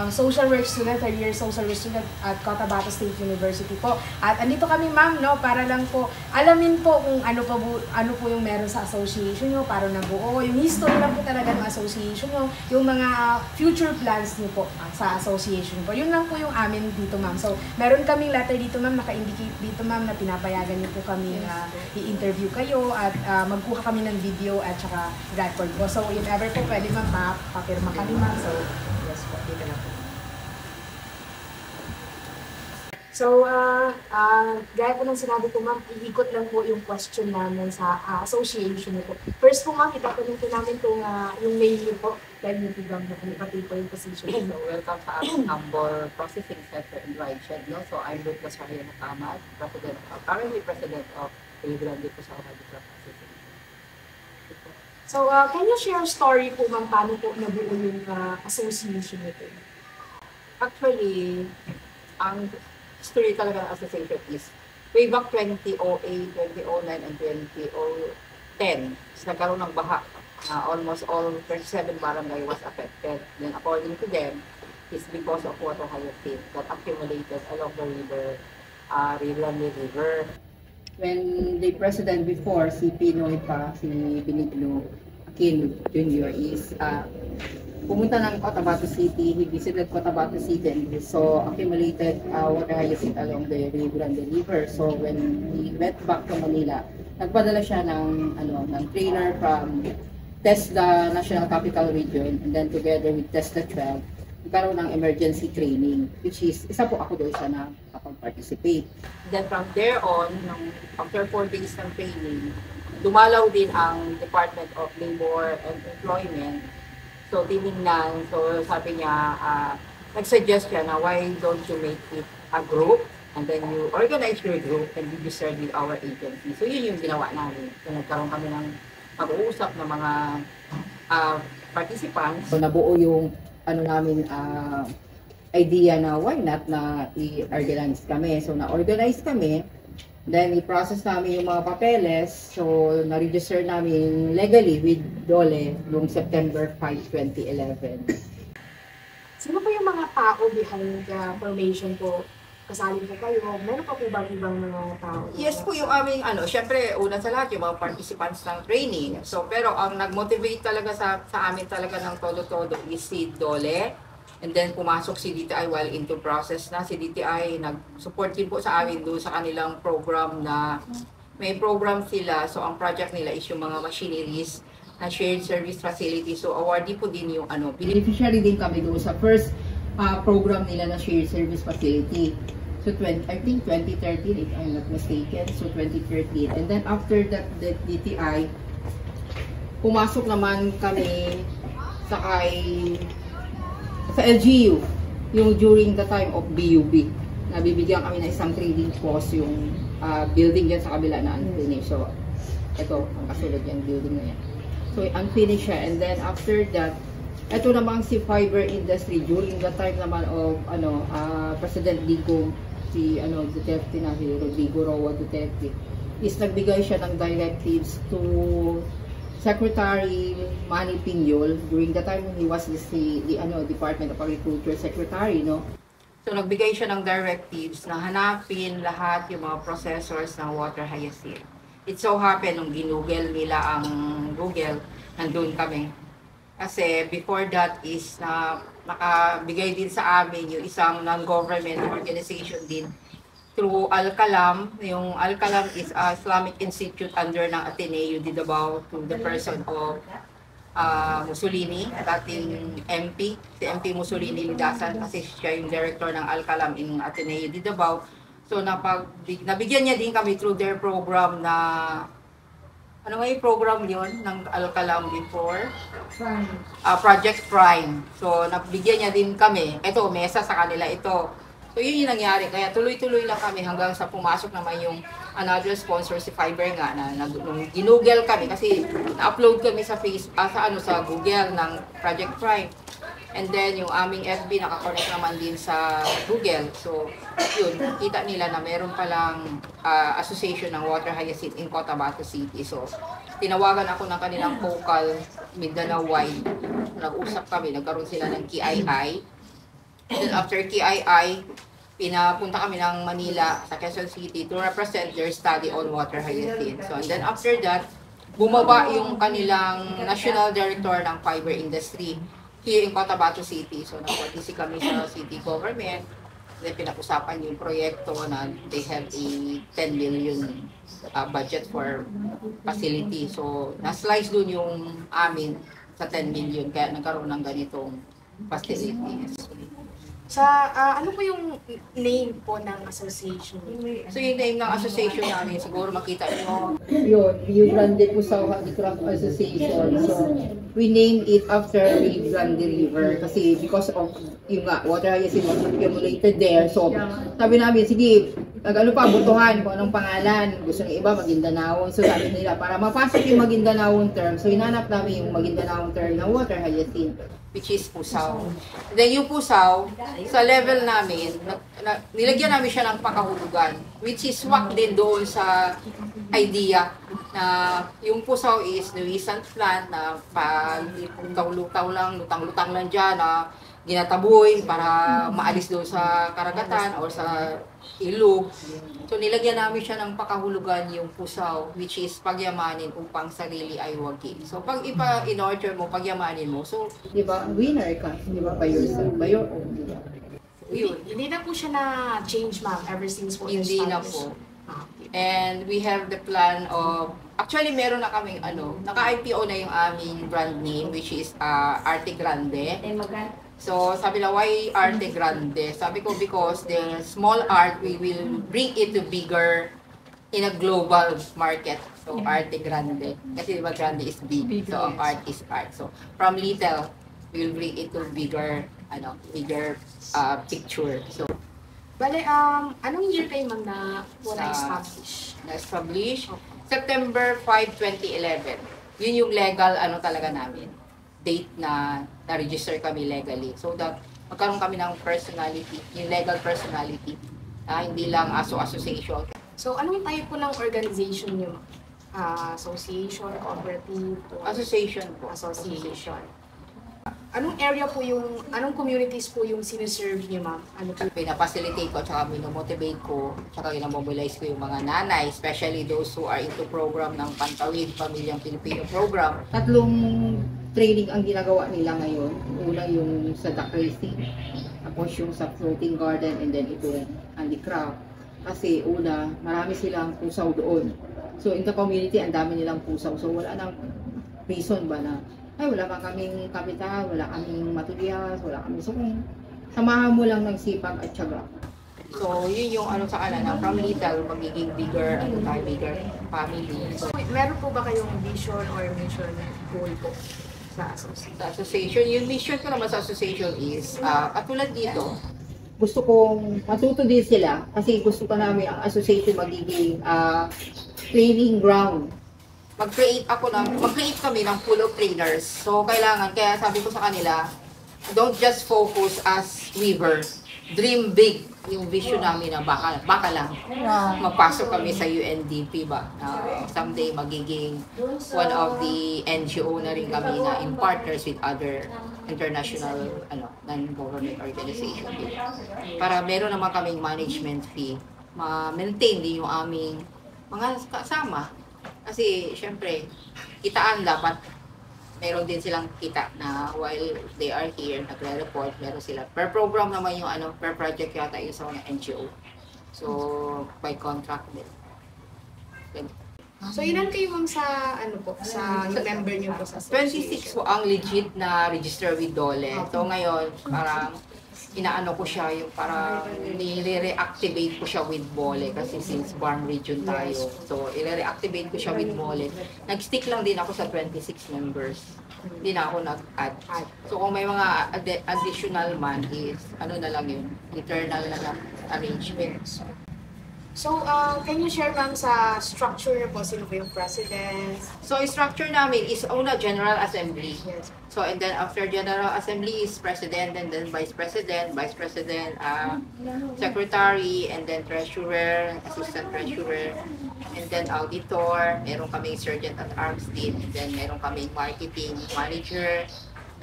social work student, third year social work student at Cotabato State University po. At andito kami ma'am, no, para lang po alamin po kung ano po yung meron sa association nyo, para nabuo, yung history lang po talaga ng association nyo, yung mga future plans nyo po sa association po. Yun lang po yung amin dito ma'am. So, meron kaming letter dito ma'am, naka-indicate dito ma'am na pinapayagan nyo po kami na i-interview kayo at magkuha kami ng video at saka record po. So, if ever po pwede ma'am, papirma kami ma'am. So, yes po, dito na po. So, gaya po ng sinabi ko ma'am, iikot lang po yung question namin sa association po. First po ma'am, itatanong po namin kung yung mail niyo po, dahil niyo po bang pati po yung position. So, welcome sa ating Ambor Processing Center in Rideshed. No? So, I'm Lucas Maria Nakamat, currently President of Rio Grande po sa Processing. So, can you share a story po ma'am, paano po nabuo yung association nito? Actually, ang history talaga ng association is way back 2008, 2009, and 2010. Nagkaroon ng baha. Almost all 37 barangay was affected. Then according to them, it's because of water hyacinth that accumulated along the river, Rio Grande River. When the president before, si Pinoy pa, si Benigno Aquino Jr. is pumunta ng Cotabato City, he visited Cotabato City and so accumulated water hyacinth along the Rio Grande River. So when he went back to Manila, nagpadala siya ng trailer from TESDA National Capital Region and then together with TESDA 12, nagkaroon ng emergency training, which is, isa po ako doon sa nakapag-participate. Then from there on, after 4 days ng training, dumalaw din ang Department of Labor and Employment. So, tinignan, so sabi niya, nag-suggest siya na why don't you make it a group and then you organize your group and you serve with our agency. So, yun yung ginawa namin. So, nagkaroon kami ng pag-uusap ng mga participants. So, nabuo yung namin idea na why not na i-organize kami. So, na-organize kami. Then, i-process namin yung mga papeles. So, na-register namin legally with DOLE noong September 5, 2011. Sino po yung mga tao behind the formation po? Kasali po kayo? Meron pa po ba ibang mga tao? Yes po, yung aming, syempre, una sa lahat, yung mga participants ng training. So, pero ang nag-motivate talaga sa amin talaga ng todo-todo is si DOLE. And then, pumasok si DTI while into process na. Si DTI nag-support din po sa amin doon sa kanilang program na may program sila. So, ang project nila is yung mga machineries na shared service facility. So, awardee po din yung beneficiary din kami doon sa first program nila na shared service facility. So, I think 2013, if I'm not mistaken. So, 2013. And then, after that, the DTI, pumasok naman kami sa LGU, yung during the time of BUB. Nabibigyan kami ng isang trading post, yung building dyan sa kabila na unfinished. So, ito, ang kasulad yung building na yan. So, unfinished siya. And then, after that, ito namang si fiber industry during the time naman of President Digong, si Duterte na, si Rodrigo Roa Duterte, is nagbigay siya ng directives to Secretary Manny Piñol during the time he was the Department of Agriculture Secretary, no? So nagbigay siya ng directives na hanapin lahat yung mga processors ng water hyacinth. It so happened nung ginugel nila ang Google, nandun kami. Kasi before that is nakabigay din sa amin yung isang non-government organization din through Al-Kalam. Yung Al-Kalam is Islamic Institute under ng Ateneo de Davao to the person of Mussolini, dating MP. Si MP Mussolini Lidasan kasi siya yung director ng Al-Kalam in Ateneo de Davao. So nabigyan niya din kami through their program na ano nga yung program yun ng Al-Kalam before? Project Prime. So nabigyan niya din kami. Ito, mesa sa kanila ito. So yun yung nangyari. Kaya tuloy-tuloy lang kami hanggang sa pumasok naman yung another sponsor, si Fiber nga, na ginugel kami kasi na-upload kami sa sa Google ng Project Prime. And then yung aming FB nakakonect naman din sa Google. So yun, kita nila na meron palang association ng water hyacinth in Cotabato City. So tinawagan ako ng kanilang focal Mindanao-wide. Nag-usap kami, nagkaroon sila ng KII. Then after TII, pinapunta kami ng Manila sa Quezon City to represent their study on water hyacinth. So, and then after that, bumaba yung kanilang national director ng fiber industry here in Cotabato City. So, nag-participate kami sa city government. Then, pinag-usapan yung proyekto na they have a 10 million budget for facility. So, na-slice dun yung amin sa 10 million. Kaya nagkaroon ng ganitong facilities. Sa, ano po yung name po ng association? So yung name ng association namin, siguro makita nyo. Yun, Rio Grande Pusaw Handicraft Association. So, we named it after Rio Grande River kasi because of yung nga, water hyacinth was accumulated there. So, sabi namin, sige, ano pa, butuhan kung anong pangalan. Gusto ng iba, Maguindanao. So, sabi nila, para mapasok yung Maguindanao term, so hinanap namin yung Maguindanao term ng water hyacinth, Which is Pusaw. Then yung Pusaw, sa level namin, nilagyan namin siya ng pakahulugan, which is swak din doon sa idea na yung Pusaw is nuisance plant na lutaw-lutaw lang, lutang-lutang lang dyan na ginataboy para maalis doon sa karagatan or sa ilog. So nilagyan namin siya ng pakahulugan yung Pusaw, which is pagyamanin upang sarili ay wagi. So pag in-order mo, pagyamanin mo. So, di ba, winner ka, di ba, by yourself, by your own, di ba? Yun. Hindi na po siya na-change, ma'am, ever since po. Hindi na po. And we have the plan of, actually meron na kaming naka-IPO na yung aming brand name, which is Arte Grande. So, sabi lang, why Arte Grande? Sabi ko, because the small art, we will bring it to bigger in a global market. So, Arte Grande. Kasi diba, grande is big. So, ang art is art. So, from little, we will bring it to bigger, bigger picture. So, Bale, anong year kayo, ma'am, na na-establish? Na-establish? September 5, 2011. Yun yung legal, talaga namin. Date na na-register kami legally. So that magkaroon kami ng personality, yung legal personality. Hindi lang association. So, anong type po ng organization nyo? Association, cooperative? Association po. Association. Anong area po yung, anong communities po yung siniserve niyo, ma'am? Ano po? Pinapacilitate ko, tsaka minomotivate ko, tsaka inamobilize ko yung mga nanay, especially those who are into program ng Pantawid, Pamilyang Pilipino program. Tatlong training ang ginagawa nila ngayon. Una yung sa duck racing, tapos yung sa floating garden, and then ito yung handicraft. Kasi una, marami silang pusaw doon. So in the community, ang dami nilang pusaw. So wala nang reason ba na, ay wala pa kaming kapital, wala kaming materials, wala kaming. So kung samahan mo lang ng sipag at tiyaga. So yun yung sa kanila, from little, magiging bigger, bigger family. So, Meron po ba kayong vision or mission goal po sa association? sa association, yung mission ko naman sa association is, katulad dito, Gusto kong matuto din sila kasi gusto pa namin ang association magiging training ground. mag-create kami ng pool of trainers. So, kaya sabi ko sa kanila, don't just focus as weavers. Dream big yung vision namin na baka lang magpasok kami sa UNDP ba. Someday magiging one of the NGO na rin kami na in partners with other international non-government organization. Para meron naman kaming management fee, ma-maintain din yung aming mga kasama. Kasi, syempre, kitaan dapat. Meron din silang kita na while they are here, nagre-report, meron sila. Per program naman yung per project yata yung sa mga NGO. So, by contract din. So, ilan kayo ma'am sa, sa member niyo po sa association? 26 po ang legit na register with DOLE. So, ngayon, parang ko siya yung parang nire-reactivate ko siya with BOLE kasi since Barm Region tayo. So, i-reactivate ko siya with BOLE. Nag-stick lang din ako sa 26 members. Hindi na ako nag-add. So, kung may mga additional man is, na lang yun, internal na lang arrangements. So, can you share ma'am sa structure niyo po, sino po yung president? So, yung structure namin is una General Assembly. Yes. So, and then after General Assembly is President, and then Vice President, Secretary, and then Treasurer, Assistant Treasurer, and then Auditor. Meron kaming Sergeant at Arms din, and then meron kaming Marketing Manager,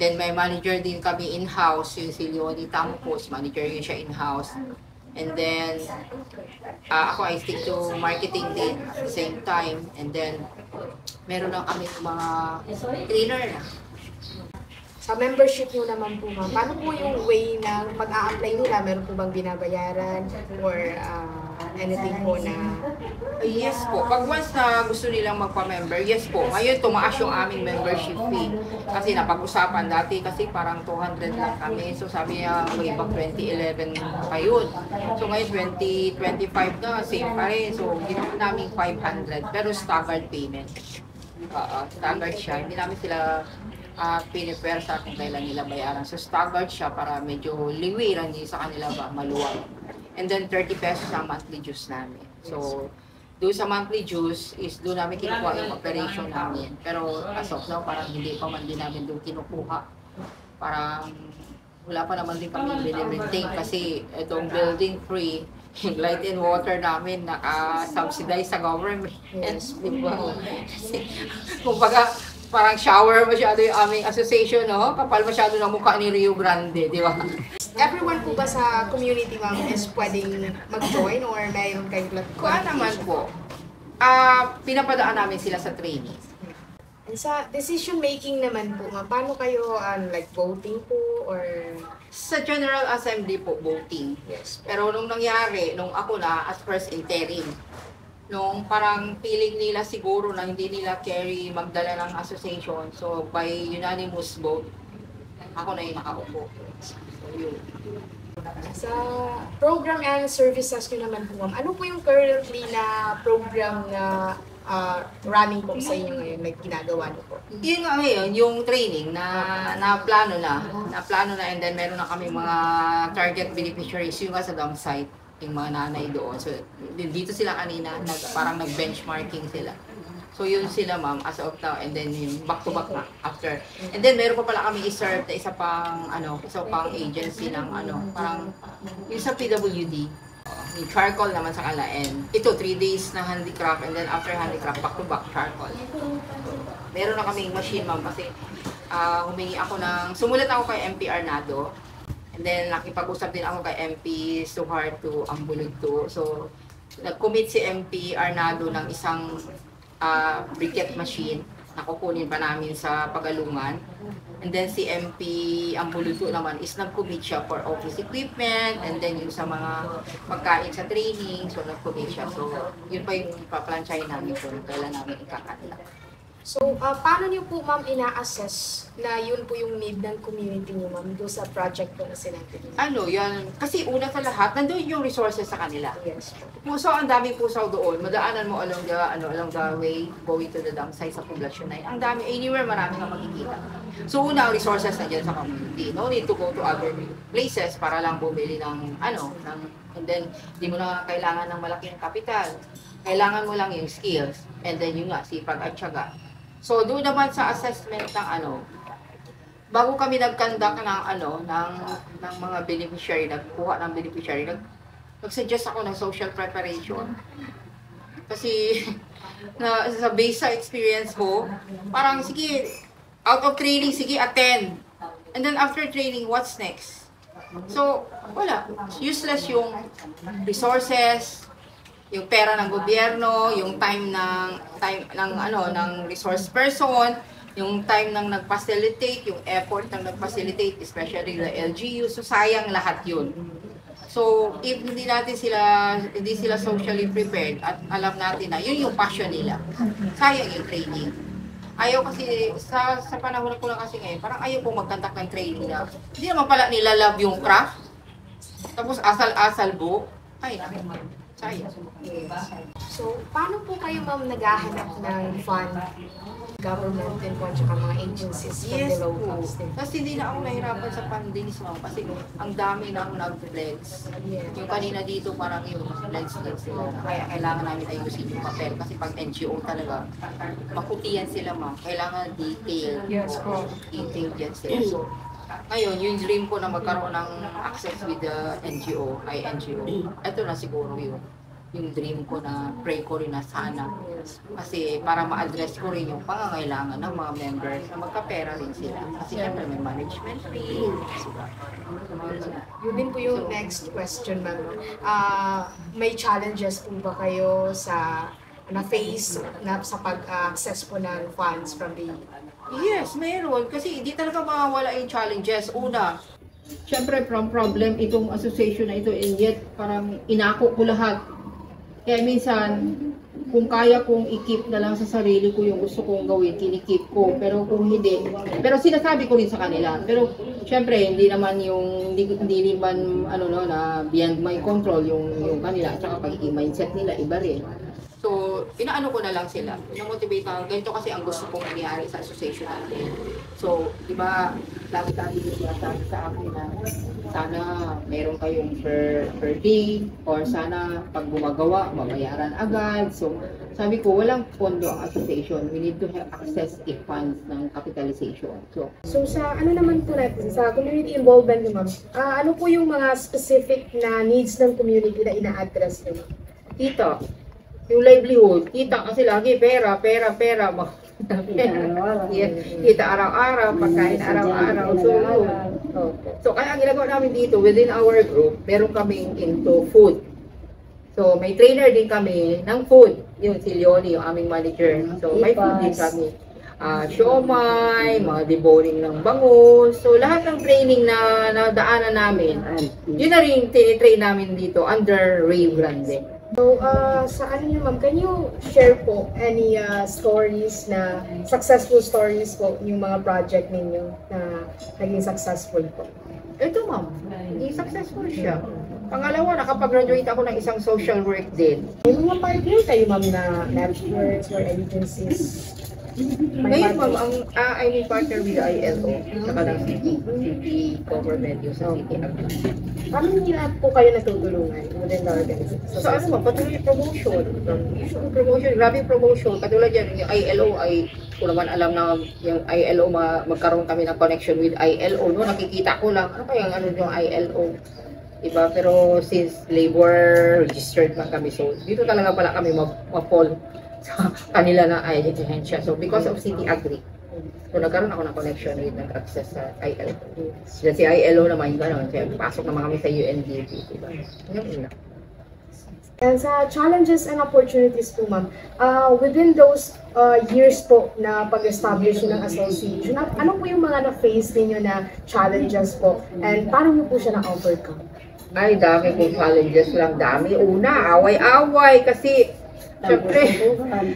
Then may manager din kami in-house, yung si Leonie Tampos, manager yun siya in-house. And then, ako I stick to marketing din at the same time. And then, meron lang kami mga trainer na. Sa membership nyo naman po, ma'am, paano po yung way na mag-a-apply nila? Meron po bang binabayaran or anything po na... Yes po. Pag once na gusto nilang magpa-member, yes po. Ngayon, tumaas yung aming membership fee. Kasi napag-usapan dati kasi parang 200 lang kami. So sabi niya, way back 2011 pa yun. So ngayon, 2025 na, same pa rin. So ginawa namin 500, pero staggered payment. Staggered siya. Hindi namin sila pinipwersa kung kailan nila bayaran. So staggered siya para medyo liwiran din sa kanila ba, maluwag. And then 30 pesos ang monthly dues namin. So doon sa monthly dues is doon namin kinukuha yung operation namin. Pero as of now, parang hindi pa man din namin doon kinukuha. Parang wala pa naman din kami binimaintain kasi itong building free, yung light and water namin naka-subsidize sa government. Yes. Diba? Kasi kumbaga, parang shower masyado yung aming association, no? Kapal masyado ng mukha ni Rio Grande, di ba? Everyone po ba sa community, ma'am, is pwedeng mag-join or mayroon kayong Kuha naman po. Pinapadaan namin sila sa training. And sa decision making naman po, ma'am, paano kayo like voting po or... Sa General Assembly po, voting. Yes. Pero nung nangyari, nung ako na as first interim, nung parang feeling nila siguro na hindi nila carry magdala ng association, so by unanimous vote, ako na yung nakaupo. So, yun. Sa program and services nyo naman po, ma'am, ano po yung currently na program na running po sa inyo ngayon, may ginagawa nyo po? Yun nga ngayon, yung training na plano na, and then meron na kami mga target beneficiaries, yung nga sa dump site, yung mga nanay doon. So, dito sila kanina, parang nag-benchmarking sila. So, yun sila, ma'am, as of now, and then yung back-to-back na after. And then, meron pa pala kami i-serve na isa pang agency ng, parang, yung sa PWD, yung charcoal naman sa kanila, and ito, 3 days na handicraft, and then after handicraft, back-to-back charcoal. Meron na kaming machine, ma'am, kasi humingi ako sumulat ako kay MP Arnado, and then nakipag-usap din ako kay MP Suharto Ambulugto. So, nag-commit si MP Arnado ng isang briquette machine na kukunin pa namin sa Pagalungan. And then si MP Ambulugto naman is nag-commit siya for office equipment, and then yung sa mga pagkain sa training, so nag-commit siya. So, yun pa yung paplansyahin namin kung kailan namin ikakanla. So, paano niyo po, ma'am, ina-assess na yun po yung need ng community niyo, ma'am, doon sa project po na sinabi niyo? Yan. Kasi una sa lahat, nandun yung resources sa kanila. Yes. Pusaw, ang daming pusaw doon. Madaanan mo along the way going to the dump site sa poblasyon na yun. Ang dami, anywhere marami kang makikita. So, una, ang resources na dyan sa community. No need to go to other places para lang bumili and then, di mo na kailangan ng malaking kapital. Kailangan mo lang yung skills, and then yung sipag at syaga. So, doon naman sa assessment ng bago kami nag-conduct ng mga beneficiary, nagkuha ng beneficiary, nag-suggest ako ng social preparation. Kasi, sa base sa experience ko, parang, sige, out of training, sige, attend. And then after training, what's next? So, wala. Useless yung resources, yung pera ng gobyerno, yung time ng resource person, yung time ng nag-facilitate, yung effort ng nag-facilitate, especially the LGU. So, sayang lahat yun. So, if hindi sila socially prepared at alam natin na yun yung passion nila, sayang yung training. Ayaw kasi, sa panahon ko lang kasi ngayon, parang ayaw pong mag-conduct ng training na hindi naman pala nila love yung craft. Tapos asal-asal buo. Ay, sayang. So, paano po kayo, ma'am, naghahanap ng fund, government din po, at saka mga agencies from the locals din? Kasi hindi na ako nahirapan sa fundings, ma'am, kasi ang dami na nag-pledge. Yeah. Yung kanina dito, parang yung pledge sila. Kaya kailangan namin ayusin yung papel. Kasi pag NGO talaga, makutiyan sila, ma'am. Kailangan detail. Yes, po. Detail yan sila. So, ngayon, yung dream ko na magkaroon ng access with the NGO, ito na siguro yun. yung dream ko na pray ko rin na sana. Kasi para ma-address ko rin yung pangangailangan ng mga members na magkapera rin sila. Kasi syempre may management fee. Diba? Yun din po yung next question, ma'am. May challenges po ba kayo sa na-face na sa pag-access po ng funds from the... Yes, meron. Kasi hindi talaga mawawala yung challenges. Una, Siyempre, problem itong association na ito, and yet parang inako ko lahat. Kaya minsan, kung kaya kong i-keep na lang sa sarili ko yung gusto kong gawin, kinikip ko. Pero kung hindi, pero sinasabi ko rin sa kanila. Pero syempre, hindi naman na beyond my control yung kanila. At saka pagiging mindset nila, iba rin. so, inaano ko na lang sila. Ina-motivate ako. Ganito kasi ang gusto kong mangyari sa association natin. So, di ba, lagi yung sinasabi sa akin na sana meron kayong per day or sana pag gumagawa, mabayaran agad. So, sabi ko, walang pondo ang association. We need to have access to funds ng capitalization. So sa ano naman po natin, sa community involvement nyo, ma'am, ano po yung mga specific na needs ng community na ina-address nyo? Kita, yung livelihood, kita kasi lagi pera. Kita araw-araw, pagkain araw-araw. So kaya ang ginagawa namin dito, within our group, meron kaming into food. So may trainer din kami ng food, yung si Leonie, yung aming manager. So may food din kami. Siomay, mga deboning ng bangus. So lahat ng training na nadaanan namin, yun na rin tinitrain namin dito under Rio Grande. So, sa ano nyo, ma'am, can you share po any stories na, successful stories po, yung mga project ninyo na naging successful po? Ito ma'am, hindi successful siya. Pangalawa, nakapag-graduate ako ng isang social work din. May mga partner kayo, ma'am, na networks or agencies? Ngayon ma'am, I may partner with ILO, saka ng city government, yung sa city agri. Paano nila po kayo natutulungan within the organization? So ano ma'am, patuloy promotion. Promotion, grabe promotion. Katulad yan, yung ILO ay, kung naman alam na yung ILO, magkaroon kami ng connection with ILO, no? Nakikita ko lang, ano kaya yung ILO? Diba? Pero since labor registered man kami, so dito talaga pala kami ma-fall sa kanila na ahensya. So because of city agri, so nagkaroon ako ng connection with nag-access sa ILO. Sila si ILO naman, gano'n. Kaya pasok naman kami sa UNDP. Diba? Yung una. And sa challenges and opportunities po, ma'am, within those years po na pag-establish ng association, ano po yung mga na-face ninyo na challenges po? And paano nyo po siya na-overcome? Ay, dami kong challenges lang. Dami. Una, away-away. Kasi, syempre,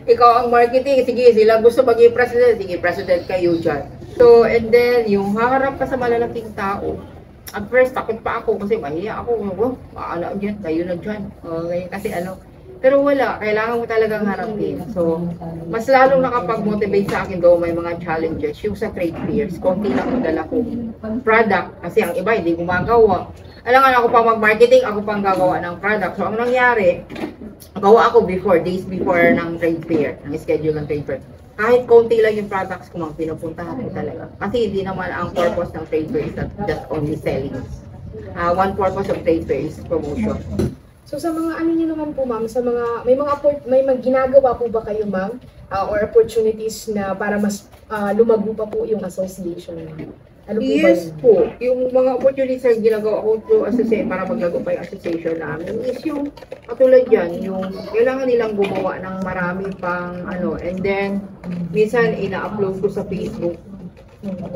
ikaw ang marketing. Sige, sila gusto maging president. Sige, president kayo dyan. So, and then, yung haharap ka sa malalaking tao. At first, takot pa ako kasi mahiya ako. Maala dyan, kayo na dyan. Kasi ano. Pero wala, kailangan mo talagang harapin. So, mas lalong nakapag-motivate sa akin daw may mga challenges. Yung sa trade fairs, konti lang madala ko product. Kasi ang iba, hindi gumagawa. Alangan ako pang mag-marketing, ako pang gagawa ng product. So, ang nangyari, gawa ako days before ng trade fair, ng schedule ng trade fair. Kahit konti lang yung products ko, pinupuntahan ko talaga. Kasi hindi naman ang purpose ng trade fair is just only selling. One purpose of trade fair is promotion. So sa mga ano niyo naman po, ma'am, sa mga may mga ginagawa po ba kayo, ma'am, or opportunities na para mas lumago pa po yung association? Ano po Yes ba po. Yung mga opportunities na ginagawa ko to associate para maglago pa yung association namin is yung katulad yan, yung kailangan nilang gumawa ng marami pang ano, and then minsan ina-upload ko sa Facebook.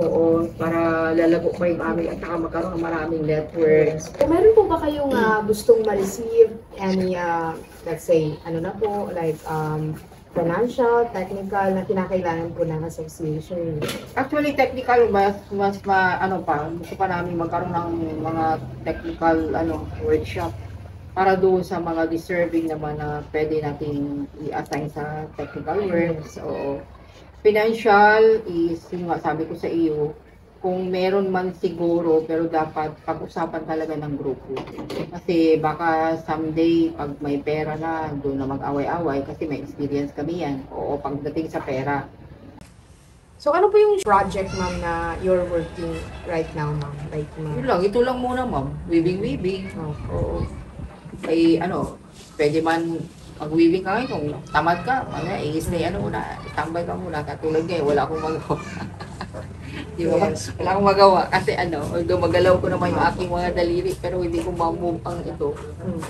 Oo, para lalago pa yung amin at saka magkaroon ng maraming networks. Kung meron po ba kayong gustong ma-receive any, let's say, ano na po, like financial, technical na kinakailangan po ng association? Actually, technical mas gusto pa namin magkaroon ng mga technical workshop para doon sa mga deserving naman na pwede natin i-assign sa technical works. O financial is, yung sabi ko sa iyo, kung meron man siguro, pero dapat pag-usapan talaga ng grupo. Kasi baka someday, pag may pera na, doon na mag-away-away kasi may experience kami yan. Oo, pagdating sa pera. So ano po yung project, ma'am, na you're working right now, ma'am? Like, Yun lang, ito lang muna, ma'am. Weaving. Oo. Ay, pwede man mag-weaving ka ngayon, kung tamad ka, i-stay tambay ka muna, katulad ngayon, wala akong magawa. Di ba? Yes. Wala akong magawa, kasi although magalaw ko naman yung aking mga daliri, pero hindi ko ma-move ang ito.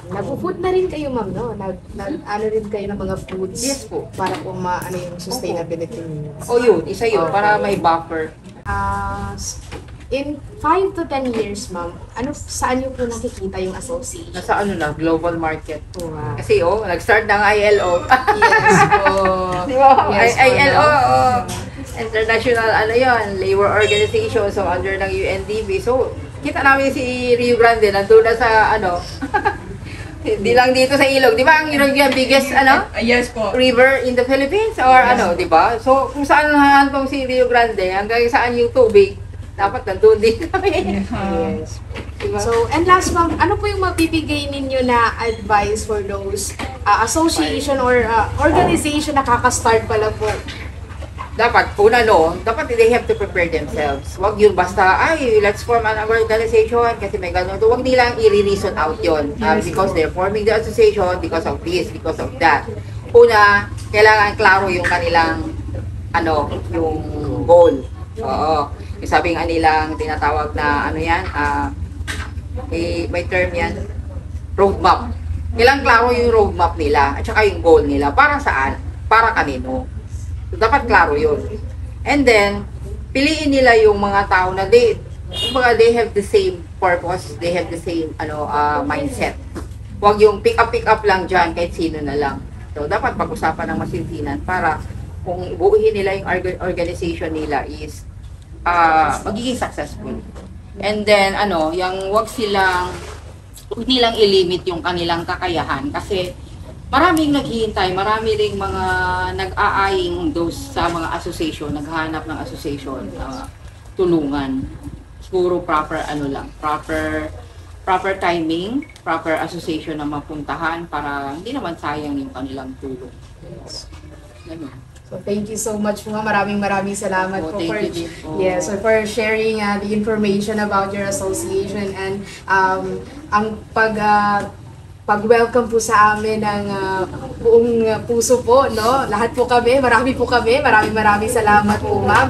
Nag-food na rin kayo, ma'am, no? Ano rin kayo ng mga foods? Yes po. Para po yung sustainability niyo. Yun, isa yun, para may buffer. In 5 to 10 years, ma'am, saan niyo po nakikita yung association? Nasa global market. Wow. Kasi nag-start ng ILO. Yes po. Di ba? Yes po, ILO, no? International, Labor Organization, so under ng UNDP. So, kita namin si Rio Grande, nandun na sa, hindi lang dito sa ilog. Di ba ang Rio Grande, biggest, Yes po. river in the Philippines? Or di ba? So, kung saan hahantong si Rio Grande, hanggang saan yung tubig, dapat nandun din kami. Yes. Diba? So, and last, ma'am, ano po yung mabibigay ninyo na advice for those association or organization na kakastart pa lang po? Dapat, dapat they have to prepare themselves. Huwag yung basta, let's form an organization kasi may ganun. Huwag nilang i-reason out yun. Because they're forming the association because of this, because of that. Una, kailangan klaro yung kanilang, yung goal. Oo. Yung sabi nga nilang tinatawag na, may term yan, roadmap. Kailangan klaro yung roadmap nila at saka yung goal nila. Para saan? Para kanino. So, dapat klaro yun. And then, piliin nila yung mga tao na they have the same purpose, they have the same mindset. Huwag yung pick up lang dyan kahit sino na lang. So, dapat pag-usapan ng masinsinan para kung ibuuhin nila yung organization nila is magiging successful. And then, yung huwag nilang ilimit yung kanilang kakayahan kasi maraming naghihintay, marami ring mga nag-aaying sa mga association, naghahanap ng association, tulungan. Siguro proper proper timing, proper association na mapuntahan para hindi naman sayang yung kanilang tulong. Ganun. So, thank you so much po. Maraming salamat po Thank for, you din. for sharing the information about your association and ang pag-welcome po sa amin ng buong puso po, no? Lahat po kami, marami po kami. Maraming salamat po, ma'am.